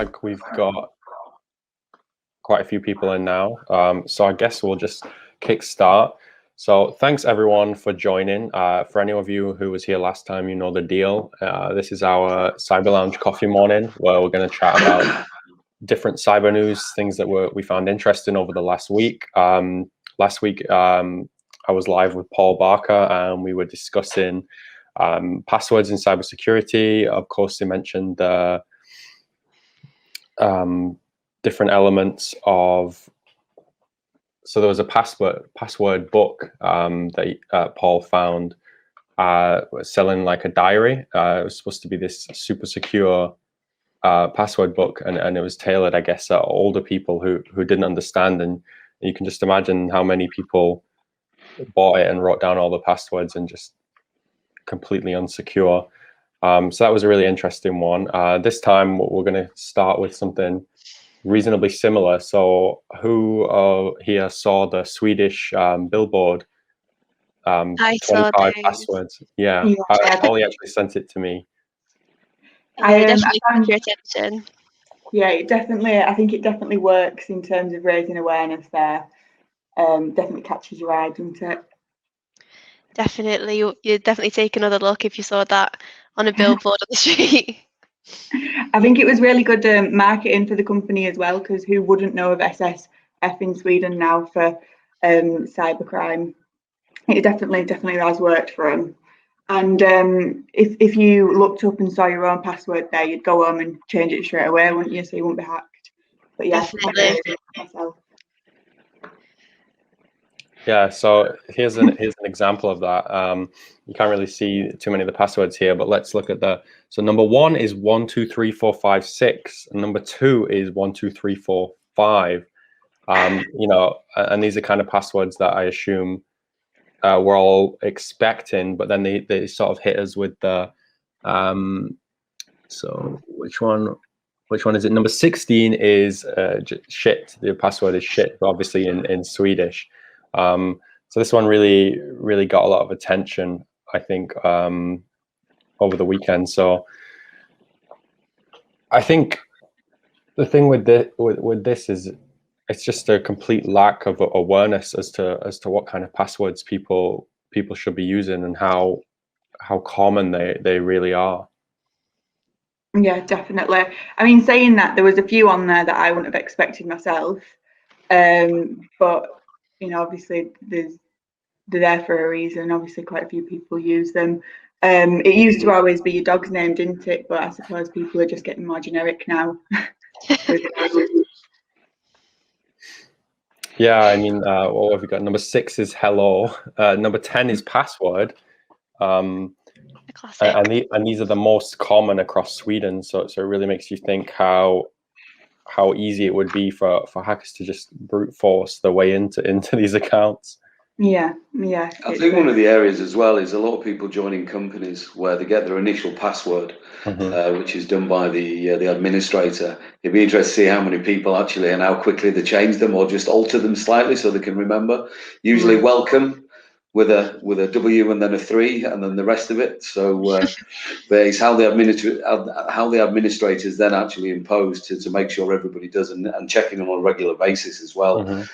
like we've got quite a few people in now. So I guess we'll just kickstart. So thanks everyone for joining. For any of you who was here last time, you know the deal. This is our Cyber Lounge coffee morning where we're going to chat about different cyber news, things that we found interesting over the last week. Last week, I was live with Paul Barker and we were discussing passwords in cybersecurity. Of course, they mentioned different elements of. So there was a password book that Paul found selling like a diary. It was supposed to be this super secure password book, and it was tailored, I guess, at older people who didn't understand. And you can just imagine how many people bought it and wrote down all the passwords and just completely unsecure. So that was a really interesting one. This time we're going to start with something reasonably similar. So who here saw the Swedish billboard? I 25 passwords. Yeah. Ollie actually sent it to me. I definitely caught your attention. Yeah, I think it definitely works in terms of raising awareness there. Definitely catches your eye, doesn't it? Definitely. You'd definitely take another look if you saw that on a billboard on the street. I think it was really good marketing for the company as well, because who wouldn't know of SSF in Sweden now for cybercrime? It definitely has worked for them. And if you looked up and saw your own password there, you'd go home and change it straight away, wouldn't you? So you wouldn't be hacked. But yeah, definitely. Myself. Yeah, so here's an example of that. You can't really see too many of the passwords here, but let's look at so number 1 is 123456, and number 2 is 12345. And these are kind of passwords that I assume we're all expecting, but then they sort of hit us with the so which one is it? Number 16 is shit. The password is shit, obviously in Swedish. So this one really got a lot of attention, I think, over the weekend. So I think the thing with this is it's just a complete lack of awareness as to what kind of passwords people should be using and how common they really are. Yeah, definitely. I mean, saying that, there was a few on there that I wouldn't have expected myself, but obviously they're there for a reason. Obviously, quite a few people use them. It used to always be your dog's name, didn't it? But I suppose people are just getting more generic now. Yeah, I mean, what have we got? Number 6 is hello. Number 10 is password. And these are the most common across Sweden. So it really makes you think how easy it would be for hackers to just brute force their way into these accounts. Yeah. I think one of the areas as well is a lot of people joining companies where they get their initial password, which is done by the administrator. It'd be interesting to see how many people actually and how quickly they change them or just alter them slightly so they can remember. Usually welcome with a W and then a 3 and then the rest of it. So but it's how the administrators then actually impose to make sure everybody does and checking them on a regular basis as well.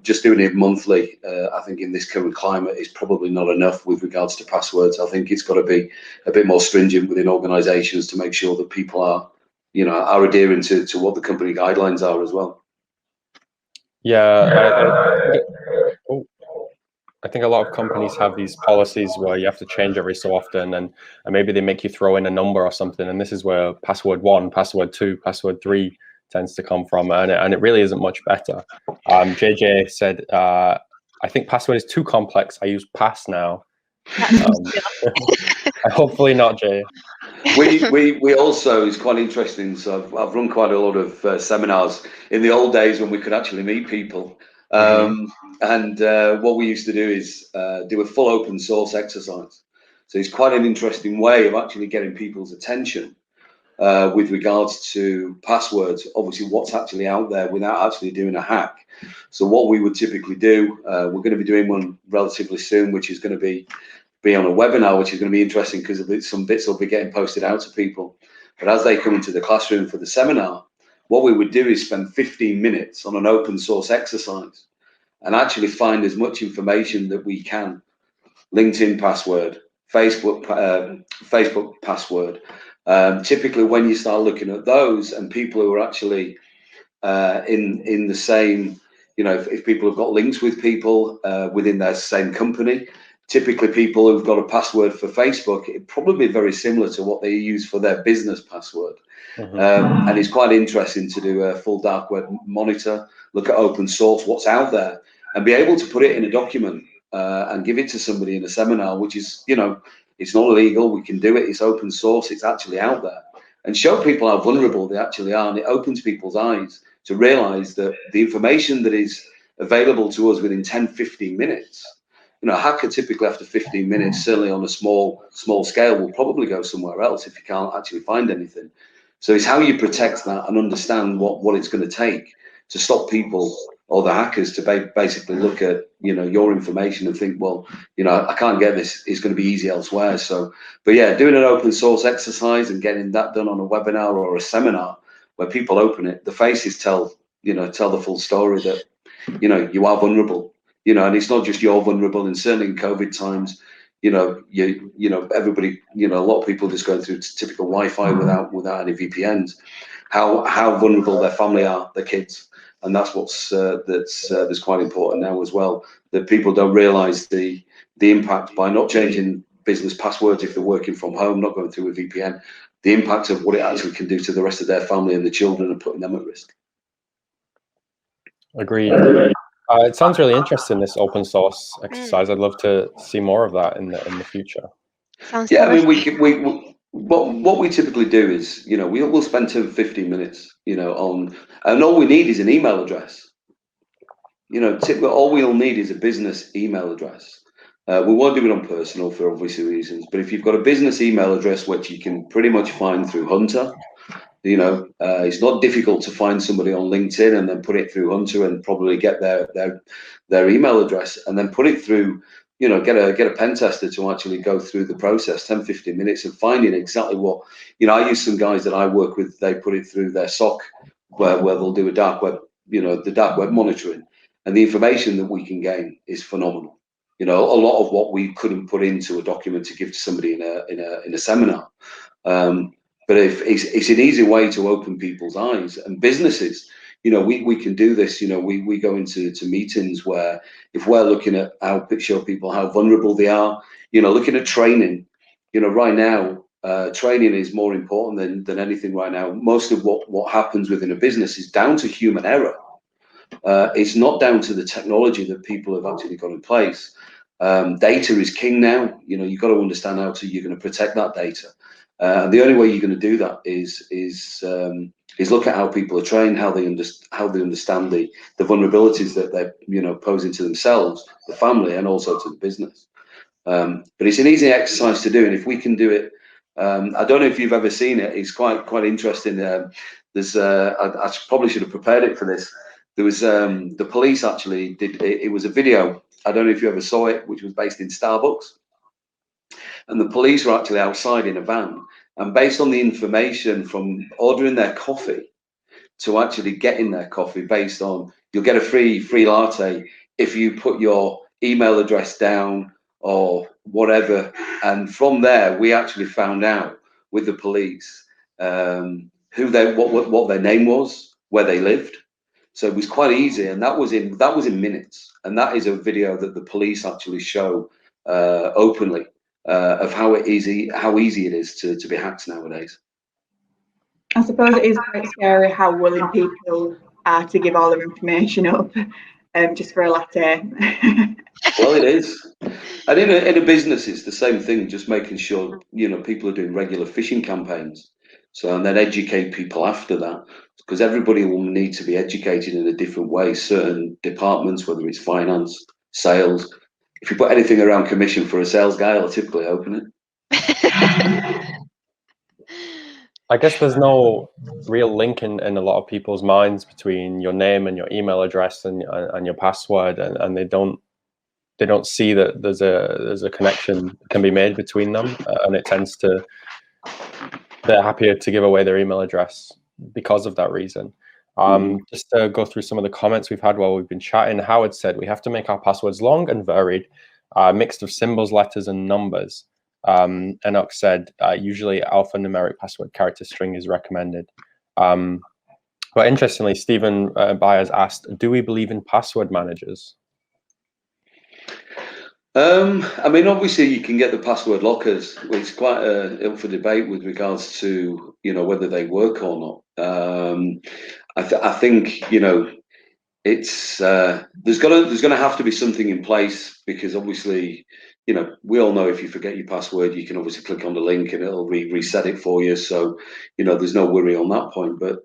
Just doing it monthly, I think in this current climate is probably not enough with regards to passwords. I think it's got to be a bit more stringent within organizations to make sure that people are adhering to what the company guidelines are as well. Yeah, I think a lot of companies have these policies where you have to change every so often, and maybe they make you throw in a number or something, and this is where password 1, password 2, password 3 tends to come from, and it really isn't much better. JJ said, I think password is too complex. I use pass now. Hopefully not, Jay. We also, it's quite interesting. So I've run quite a lot of seminars in the old days when we could actually meet people. And what we used to do is do a full open source exercise. So it's quite an interesting way of actually getting people's attention with regards to passwords, obviously what's actually out there without actually doing a hack. So what we would typically do, we're going to be doing one relatively soon, which is going to be on a webinar, which is going to be interesting because some bits will be getting posted out to people. But as they come into the classroom for the seminar, what we would do is spend 15 minutes on an open source exercise and actually find as much information that we can. LinkedIn password, Facebook password. Typically, when you start looking at those and people who are actually in the same, if people have got links with people within their same company, typically people who've got a password for Facebook, it'd probably be very similar to what they use for their business password. And it's quite interesting to do a full dark web monitor, look at open source, what's out there, and be able to put it in a document and give it to somebody in a seminar, which is, it's not illegal, we can do it, it's open source, it's actually out there, and show people how vulnerable they actually are. And it opens people's eyes to realize that the information that is available to us within 10-15 minutes, a hacker typically after 15 minutes, certainly on a small scale, will probably go somewhere else if you can't actually find anything. So it's how you protect that and understand what it's going to take to stop people or the hackers to basically look at, your information and think, well, I can't get this, it's going to be easy elsewhere. So, but yeah, doing an open source exercise and getting that done on a webinar or a seminar where people open it, the faces tell the full story that, you are vulnerable, and it's not just you're vulnerable, and certainly in COVID times, everybody, a lot of people just going through typical Wi-Fi without any VPNs, how vulnerable their family are, their kids. And that's that's quite important now as well, that people don't realize the impact by not changing business passwords if they're working from home, not going through a VPN, the impact of what it actually can do to the rest of their family and the children and putting them at risk. Agreed. It sounds really interesting, this open source exercise. I'd love to see more of that in the future. Sounds I mean, what we typically do is, we'll spend 10-15 minutes, on, and all we need is an email address. All we'll need is a business email address. We won't do it on personal for obvious reasons, but if you've got a business email address, which you can pretty much find through Hunter, it's not difficult to find somebody on LinkedIn and then put it through Hunter and probably get their email address and then put it through, get a pen tester to actually go through the process, 10-15 minutes, and finding exactly what, I use some guys that I work with, they put it through their SOC where they'll do a dark web, the dark web monitoring, and the information that we can gain is phenomenal. A lot of what we couldn't put into a document to give to somebody in a seminar. But if it's an easy way to open people's eyes, and businesses, we can do this. We go into meetings where if we're looking at how show people how vulnerable they are, looking at training, right now, training is more important than anything right now. Most of what happens within a business is down to human error. It's not down to the technology that people have actually got in place. Data is king now. You've got to understand how you're going to protect that data. The only way you're going to do that is look at how people are trained, how they understand the vulnerabilities that they're posing to themselves, the family, and also to the business. But it's an easy exercise to do, and if we can do it, I don't know if you've ever seen it. It's quite interesting. There's I probably should have prepared it for this. There was the police actually did it was a video. I don't know if you ever saw it, which was based in Starbucks. And the police were actually outside in a van, and based on the information from ordering their coffee to actually getting their coffee, based on you'll get a free latte if you put your email address down or whatever. And from there, we actually found out with the police what their name was, where they lived. So it was quite easy, and that was in minutes. And that is a video that the police actually show openly. Of how easy it is to be hacked nowadays. I suppose it is quite scary how willing people are to give all their information up just for a latte. Well, it is. And in a business, it's the same thing, just making sure, people are doing regular phishing campaigns. So, and then educate people after that, because everybody will need to be educated in a different way. Certain departments, whether it's finance, sales, if you put anything around commission for a sales guy, I'll typically open it. I guess there's no real link in a lot of people's minds between your name and your email address and your password, and they don't see that there's a connection that can be made between them, and it tends to, they're happier to give away their email address because of that reason. Just to go through some of the comments we've had while we've been chatting. Howard said, we have to make our passwords long and varied, mixed of symbols, letters, and numbers. Enoch said, usually alphanumeric password character string is recommended. But interestingly, Stephen Byers asked, do we believe in password managers? I mean, obviously you can get the password lockers. It's quite up for debate with regards to, whether they work or not. I think, it's there's gonna have to be something in place, because obviously, we all know if you forget your password, you can obviously click on the link and it'll reset it for you. So, there's no worry on that point. But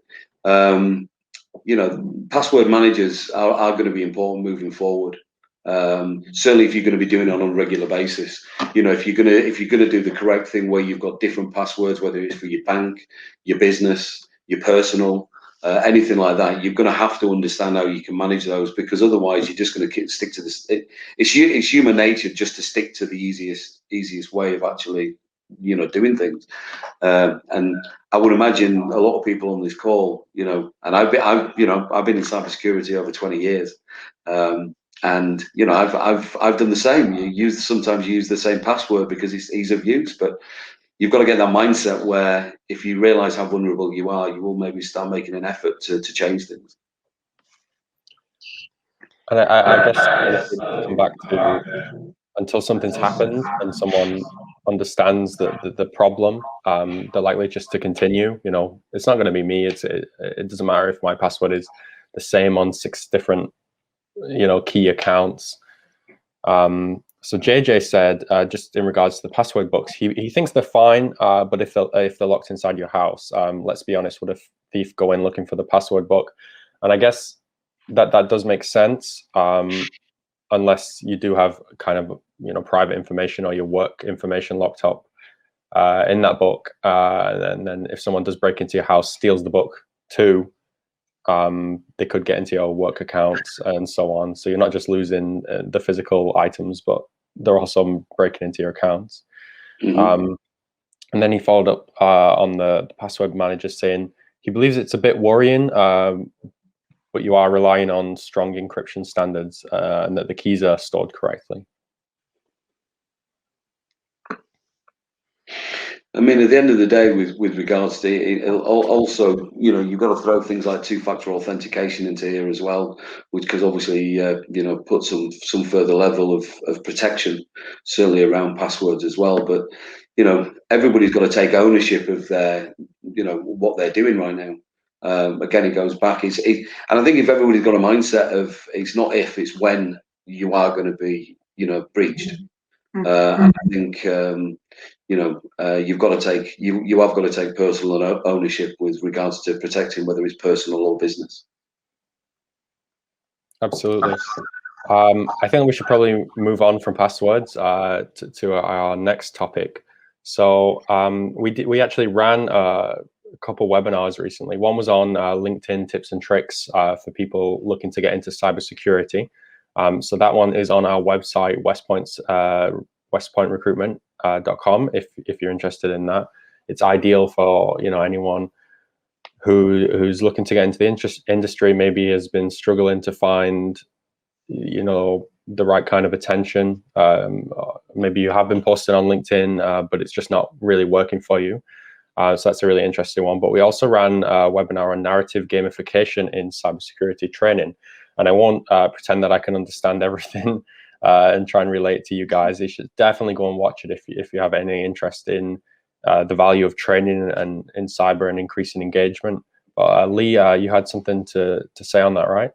password managers are going to be important moving forward. Certainly if you're going to be doing it on a regular basis, if you're going to do the correct thing where you've got different passwords, whether it's for your bank, your business, your personal, anything like that, you're going to have to understand how you can manage those, because otherwise you're just going to stick to this. It's human nature just to stick to the easiest way of actually doing things. And I would imagine a lot of people on this call, and I've been in cybersecurity over 20 years. And I've done the same. Sometimes you use the same password because it's ease of use, but you've got to get that mindset where if you realize how vulnerable you are, you will maybe start making an effort to change things. And I guess come back to, until something's happened and someone understands the problem, they're likely just to continue. It's not going to be me. It doesn't matter if my password is the same on 6 different key accounts. So JJ said, just in regards to the password books, he thinks they're fine, but if they're locked inside your house, let's be honest, would a thief go in looking for the password book? And I guess that does make sense, unless you do have kind of private information or your work information locked up in that book, and then if someone does break into your house, steals the book too, they could get into your work accounts and so on. So you're not just losing the physical items, but they're also breaking into your accounts. And then he followed up on the password manager, saying he believes it's a bit worrying, but you are relying on strong encryption standards and that the keys are stored correctly. I mean, at the end of the day, with regards to it, also, you've got to throw things like 2-factor authentication into here as well, which could obviously, put some further level of protection, certainly around passwords as well. But, everybody's got to take ownership of their, what they're doing right now. Again, it goes back. And I think if everybody's got a mindset of it's not if, it's when you are going to be, breached. And I think you've got to take you have got to take personal ownership with regards to protecting, whether it's personal or business. Absolutely. I think we should probably move on from passwords to our next topic. So we actually ran a couple webinars recently. One was on LinkedIn tips and tricks for people looking to get into cybersecurity. So that one is on our website, westpointrecruitment.com. If you're interested in that, it's ideal for anyone who's looking to get into the industry, maybe has been struggling to find the right kind of attention. Maybe you have been posting on LinkedIn, but it's just not really working for you. So that's a really interesting one. But we also ran a webinar on narrative gamification in cybersecurity training. And I won't pretend that I can understand everything and try and relate to you guys. You should definitely go and watch it if you have any interest in the value of training and in cyber and increasing engagement. But Leigh, you had something to say on that, right?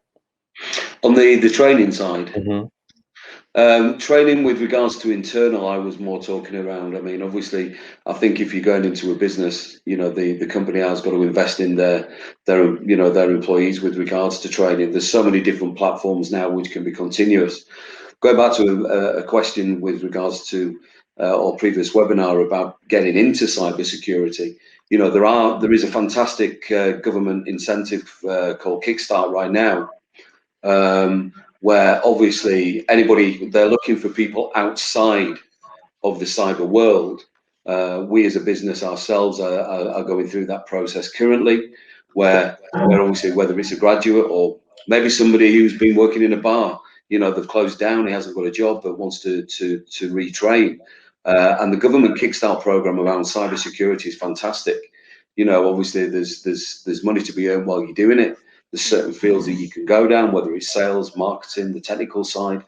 On the training side. Mm-hmm. Training with regards to internal, I was more talking around. I mean, obviously, I think if you're going into a business, the company has got to invest in their employees with regards to training. There's so many different platforms now which can be continuous. Going back to a question with regards to our previous webinar about getting into cybersecurity, there is a fantastic government incentive called Kickstart right now. Where obviously they're looking for people outside of the cyber world. We as a business ourselves are going through that process currently. where obviously whether it's a graduate or maybe somebody who's been working in a bar, they've closed down, he hasn't got a job but wants to retrain. And the government Kickstart program around cybersecurity is fantastic. Obviously there's money to be earned while you're doing it. There's certain fields that you can go down, whether it's sales, marketing, the technical side.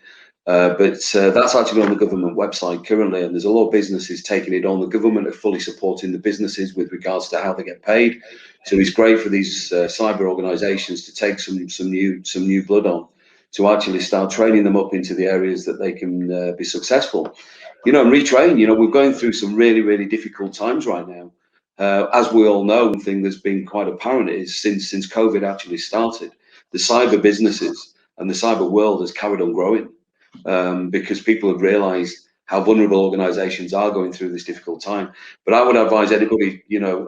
But that's actually on the government website currently, and there's a lot of businesses taking it on. The government are fully supporting the businesses with regards to how they get paid. So it's great for these cyber organisations to take some new blood on, to actually start training them up into the areas that they can be successful. And retrain. We're going through some really, really difficult times right now. As we all know, one thing that's been quite apparent is since COVID actually started, the cyber businesses and the cyber world has carried on growing, because people have realised how vulnerable organisations are going through this difficult time. But I would advise anybody,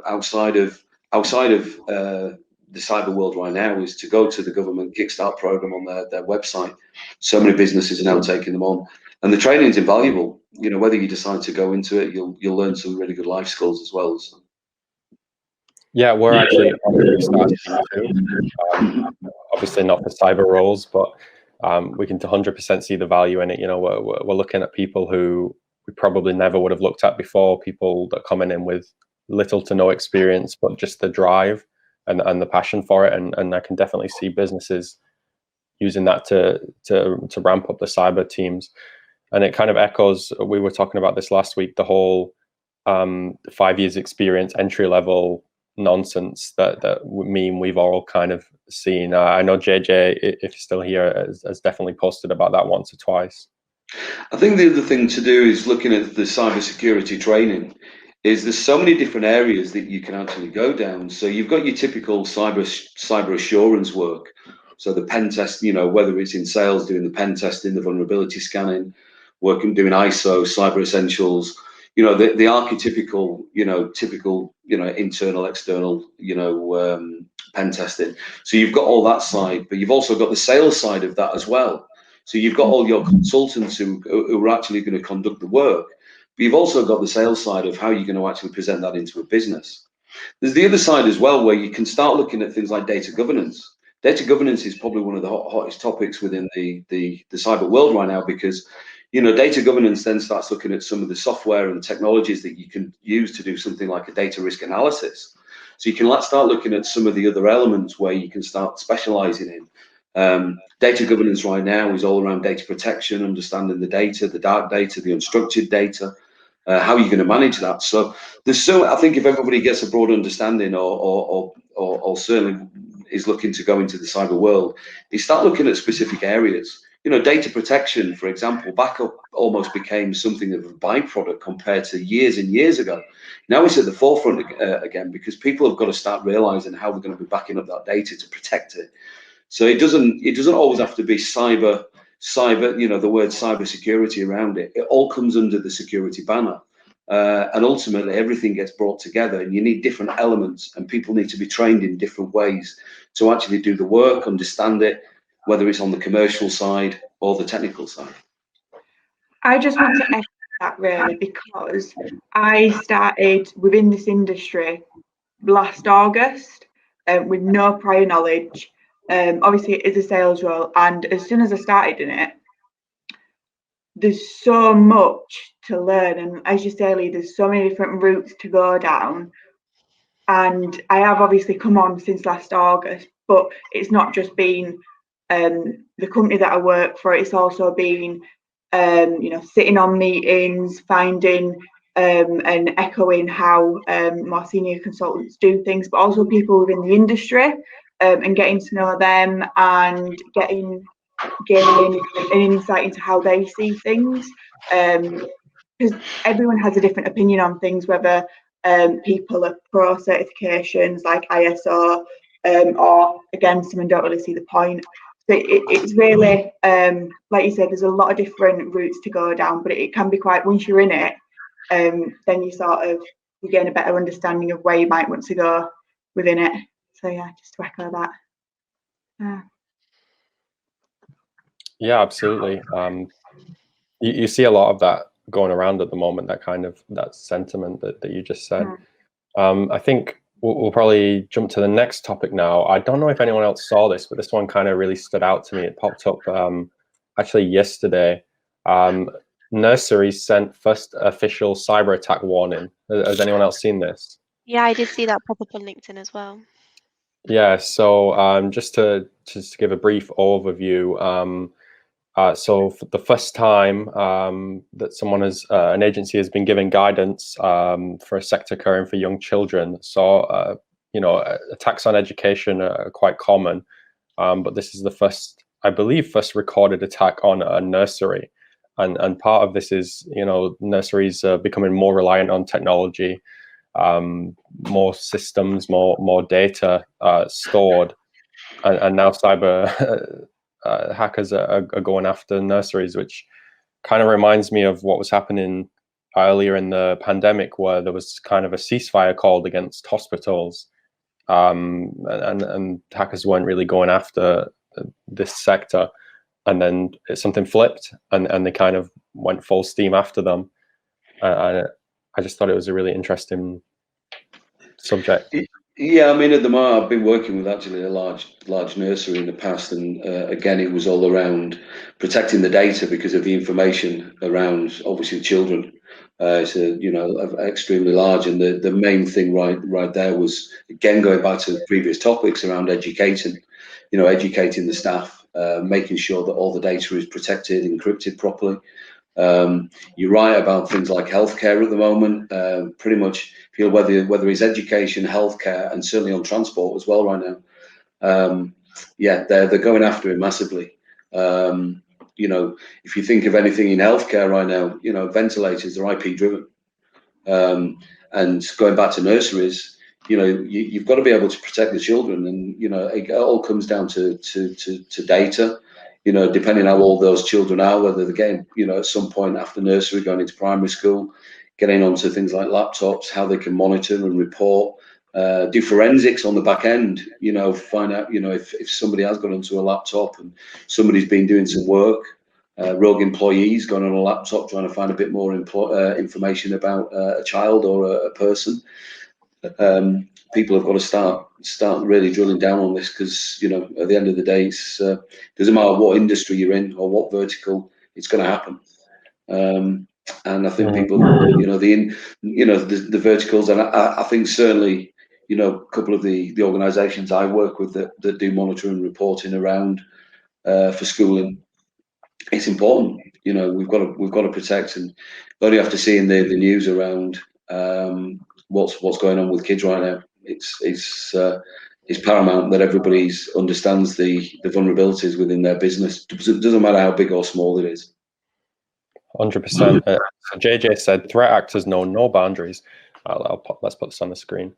outside of the cyber world right now, is to go to the government Kickstart program on their website. So many businesses are now taking them on, and the training is invaluable. Whether you decide to go into it, you'll learn some really good life skills as well. So. Yeah, we're actually on the Kickstart team too. Obviously not for cyber roles, but we can 100% see the value in it. We're looking at people who we probably never would have looked at before, people that are coming in with little to no experience, but just the drive and the passion for it. And I can definitely see businesses using that to ramp up the cyber teams. And it kind of echoes, we were talking about this last week, the whole 5 years experience, entry level nonsense that meme we've all kind of seen. I know JJ, if you're still here, has definitely posted about that once or twice. I think the other thing to do is looking at the cybersecurity training. Is there's so many different areas that you can actually go down. So you've got your typical cyber assurance work. So the pen test, whether it's in sales, doing the pen testing, the vulnerability scanning, doing ISO, cyber essentials. The archetypical, typical, internal, external, pen testing. So you've got all that side, but you've also got the sales side of that as well. So you've got all your consultants who are actually going to conduct the work, but you've also got the sales side of how you're going to actually present that into a business. There's the other side as well, where you can start looking at things like data governance. Data governance is probably one of the hottest topics within the cyber world right now, because data governance then starts looking at some of the software and technologies that you can use to do something like a data risk analysis. So you can start looking at some of the other elements where you can start specializing in. Data governance right now is all around data protection, understanding the data, the dark data, the unstructured data, how are you going to manage that? So I think if everybody gets a broad understanding or certainly is looking to go into the cyber world, you start looking at specific areas. Data protection, for example, backup almost became something of a byproduct compared to years and years ago. Now it's at the forefront again, because people have got to start realizing how they're going to be backing up that data to protect it. So it doesn't always have to be cyber, the word cyber security around it. It all comes under the security banner. And ultimately everything gets brought together, and you need different elements, and people need to be trained in different ways to actually do the work, understand it, whether it's on the commercial side or the technical side. I just want to echo that really, because I started within this industry last August with no prior knowledge. Obviously it is a sales role, and as soon as I started in it, there's so much to learn, and as you say, Leigh, there's so many different routes to go down. And I have obviously come on since last August, but it's not just been the company that I work for, it's also been sitting on meetings, finding and echoing how more senior consultants do things, but also people within the industry, and getting to know them and gaining an insight into how they see things, because everyone has a different opinion on things, whether people are pro certifications like ISO, or again, someone don't really see the point. So it's really, like you said, there's a lot of different routes to go down, but it can be quite, once you're in it, then you gain a better understanding of where you might want to go within it. So yeah, just to echo that. Yeah, absolutely. You see a lot of that going around at the moment, that sentiment that you just said. I think we'll probably jump to the next topic now. I don't know if anyone else saw this, but this one kind of really stood out to me. It popped up actually yesterday. Nurseries sent first official cyber attack warning. Has anyone else seen this? Yeah, I did see that pop up on LinkedIn as well. Yeah, so just to give a brief overview, so for the first time that an agency has been giving guidance for a sector caring for young children. So, attacks on education are quite common, but this is the first recorded attack on a nursery. And part of this is, nurseries are becoming more reliant on technology, more systems, more data stored, and now cyber hackers are going after nurseries, which kind of reminds me of what was happening earlier in the pandemic, where there was kind of a ceasefire called against hospitals, and hackers weren't really going after this sector, and then something flipped, and they kind of went full steam after them. I just thought it was a really interesting subject. Yeah, I mean, at the moment, I've been working with actually a large nursery in the past, and again, it was all around protecting the data because of the information around, obviously, children. It's extremely large, and the main thing right there was, again, going back to the previous topics around educating the staff, making sure that all the data is protected, encrypted properly. You're right about things like healthcare at the moment. Pretty much, whether it's education, healthcare, and certainly on transport as well right now. They're going after it massively. If you think of anything in healthcare right now, ventilators are IP driven. And going back to nurseries, you've got to be able to protect the children, and it all comes down to data. Depending how old those children are, whether they're getting, at some point after nursery, going into primary school, getting onto things like laptops, how they can monitor and report, do forensics on the back end, find out, if somebody has got onto a laptop and somebody's been doing some work, rogue employees going on a laptop trying to find a bit more information about a child or a person. People have got to start really drilling down on this, because at the end of the day, it's doesn't matter what industry you're in or what vertical, it's going to happen. And I think people, the verticals, and I think certainly, a couple of the organisations I work with that do monitoring and reporting around for schooling, it's important. We've got to protect, and only have to see in the news around what's going on with kids right now. It's paramount that everybody understands the vulnerabilities within their business. It doesn't matter how big or small it is. 100%. So JJ said, threat actors know no boundaries. Let's put this on the screen.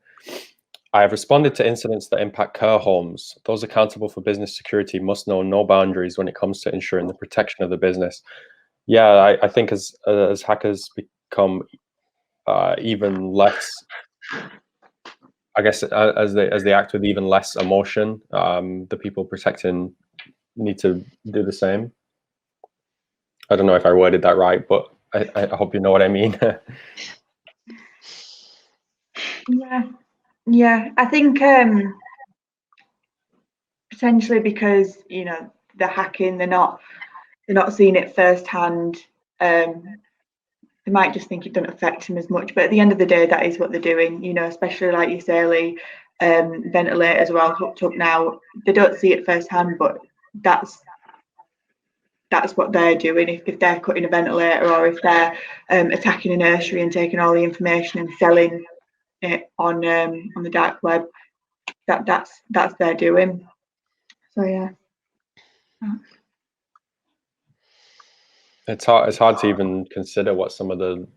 I have responded to incidents that impact care homes. Those accountable for business security must know no boundaries when it comes to ensuring the protection of the business. Yeah, I think as hackers become even less, I guess, as they act with even less emotion, the people protecting need to do the same. I don't know if I worded that right, but I hope you know what I mean. Yeah. I think potentially because they're hacking, they're not seeing it firsthand. They might just think it doesn't affect them as much, but at the end of the day, that is what they're doing. Especially like you say, Leigh, ventilators are all hooked up now. They don't see it firsthand, but that's what they're doing. If they're cutting a ventilator, or if they're attacking a nursery and taking all the information and selling it on the dark web, that's their doing. So yeah. It's hard to even consider what some of the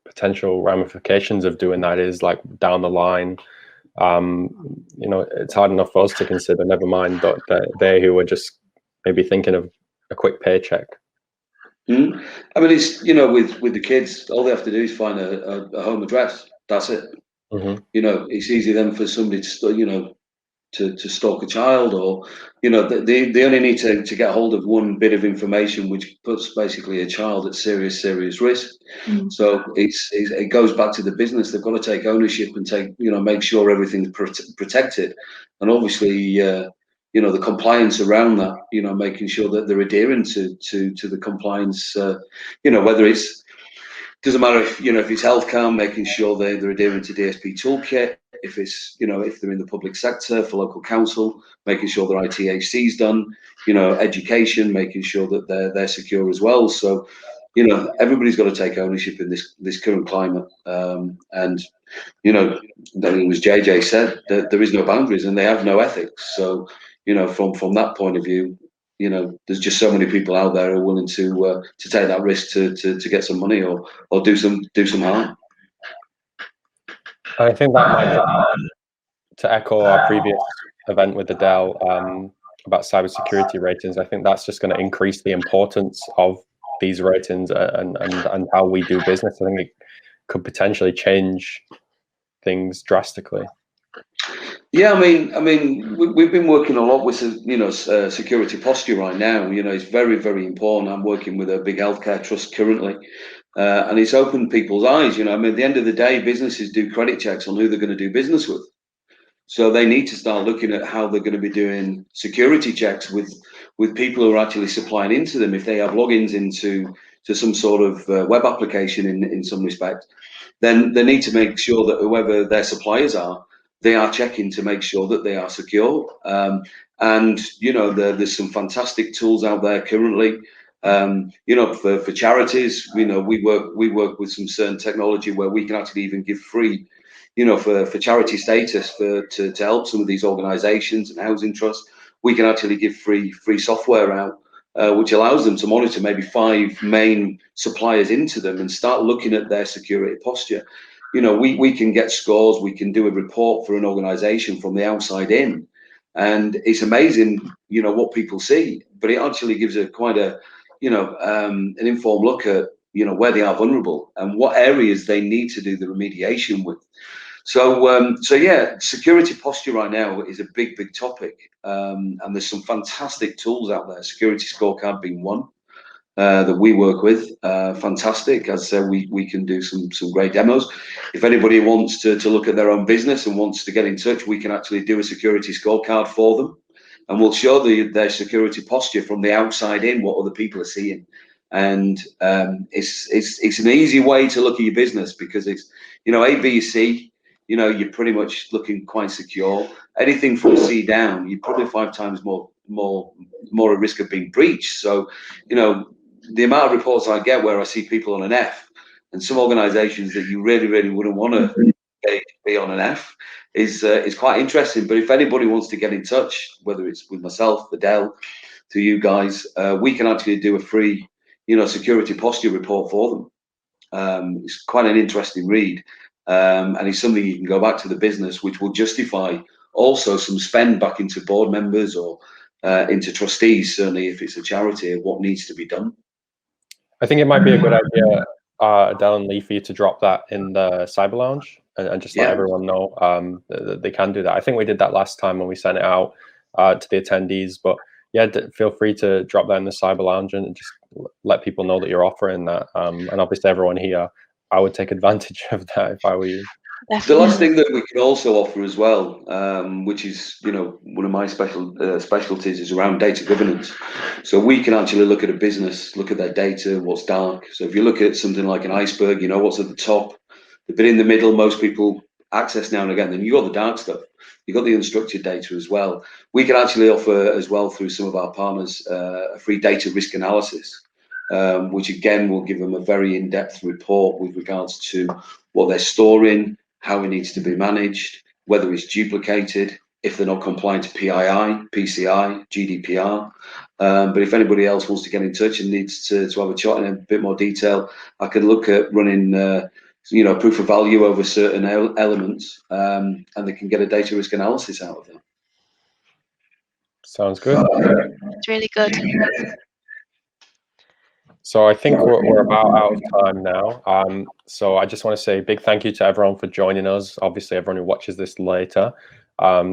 potential ramifications of doing that is down the line. It's hard enough for us to consider, never mind they who are just maybe thinking of a quick paycheck. I mean, it's with the kids, all they have to do is find a home address. That's it. Mm-hmm. It's easy then for somebody to stalk a child, or they only need to get hold of one bit of information which puts basically a child at serious risk. So it goes back to the business. They've got to take ownership and make sure everything's protected, and obviously the compliance around that, making sure that they're adhering to the compliance, whether it's, doesn't matter if it's healthcare, making sure they're adhering to DSP toolkit. If it's, if they're in the public sector for local council, making sure their ITHC's done, education, making sure that they're secure as well. So, everybody's got to take ownership in this current climate. And, it was JJ said that there is no boundaries and they have no ethics. So, from that point of view, there's just so many people out there who are willing to take that risk to get some money or do some harm. I think that might, to echo our previous event with Adele about cybersecurity ratings, I think that's just going to increase the importance of these ratings and how we do business. I think it could potentially change things drastically. Yeah, I mean, we've been working a lot with security posture right now. It's very, very important. I'm working with a big healthcare trust currently, and it's opened people's eyes. At the end of the day, businesses do credit checks on who they're going to do business with, so they need to start looking at how they're going to be doing security checks with people who are actually supplying into them. If they have logins into some sort of web application in some respect, then they need to make sure that whoever their suppliers are, they are checking to make sure that they are secure. And there's some fantastic tools out there currently. For charities, we work with some certain technology where we can actually even give free, for charity status to help some of these organisations and housing trusts. We can actually give free software out, which allows them to monitor maybe 5 main suppliers into them and start looking at their security posture. We can get scores, we can do a report for an organisation from the outside in, and it's amazing, what people see. But it actually gives quite an informed look at, where they are vulnerable and what areas they need to do the remediation with. So yeah, security posture right now is a big topic, and there's some fantastic tools out there. Security Scorecard being one. That we work with, fantastic. As I said, we can do some great demos. If anybody wants to look at their own business and wants to get in touch, we can actually do a security scorecard for them, and we'll show their security posture from the outside in, what other people are seeing. And it's an easy way to look at your business, because it's A, B, C. You're pretty much looking quite secure. Anything from C down, you're probably 5 times more at risk of being breached. So the amount of reports I get where I see people on an F, and some organisations that you really wouldn't want to be on an F, is quite interesting. But if anybody wants to get in touch, whether it's with myself, Adele, to you guys, we can actually do a free, security posture report for them. It's quite an interesting read, and it's something you can go back to the business, which will justify also some spend back into board members or into trustees, certainly if it's a charity, of what needs to be done. I think it might be a good idea, Adele and Leigh, for you to drop that in the Cyber Lounge and just let everyone know that they can do that. I think we did that last time when we sent it out to the attendees. But yeah, feel free to drop that in the Cyber Lounge and just let people know that you're offering that. And obviously, everyone here, I would take advantage of that if I were you. Definitely. The last thing that we can also offer as well, which is one of my specialties, is around data governance. So we can actually look at a business, look at their data, what's dark. So if you look at something like an iceberg, what's at the top, the bit in the middle, most people access now and again. Then you got the dark stuff, you got the unstructured data as well. We can actually offer as well, through some of our partners, a free data risk analysis, which again will give them a very in-depth report with regards to what they're storing, how it needs to be managed, whether it's duplicated, if they're not compliant to PII, PCI, GDPR. But if anybody else wants to get in touch and needs to have a chat in a bit more detail, I can look at running proof of value over certain elements, and they can get a data risk analysis out of them. Sounds good. It's really good. So I think we're about out of time now. So I just want to say a big thank you to everyone for joining us. Obviously, everyone who watches this later.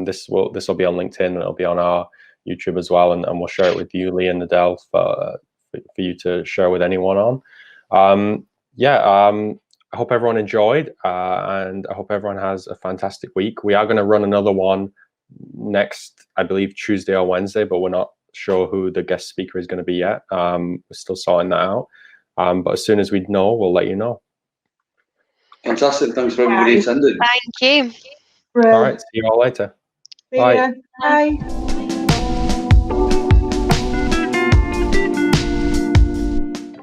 This will be on LinkedIn, and it'll be on our YouTube as well, and we'll share it with you, Leigh and Adele, for you to share with anyone on. I hope everyone enjoyed, and I hope everyone has a fantastic week. We are going to run another one next, I believe, Tuesday or Wednesday, but we're not sure who the guest speaker is going to be yet. We're still sorting that out. But as soon as we know, we'll let you know. Fantastic. Thanks for everybody attending. Thank you. All right. See you all later. See Bye. ya. Bye.